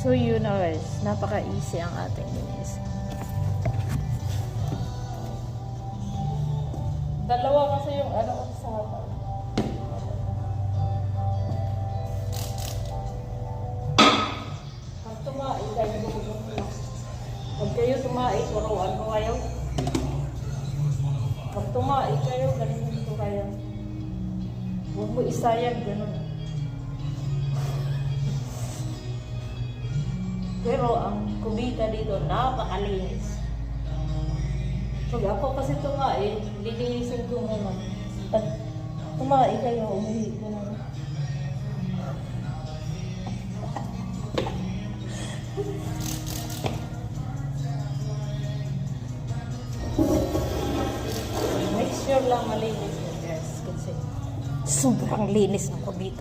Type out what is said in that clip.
So yun na guys, napaka-easy ang ating linis. Dalawa kasi yung ano sa hapon. Pag tumain kayo, pag kayo tumain, turuan ko kayo. Pag tumain kayo, ganun ko kayo. Huwag mo isayag, ganun. Pero ang kubita dito, napakalinis. Pag ako kasi tumain, lilinisin ko muna. Pag tumain kayo, umihi ko na. Make sure lang malinis. Yes, kasi sobrang linis ng kubita.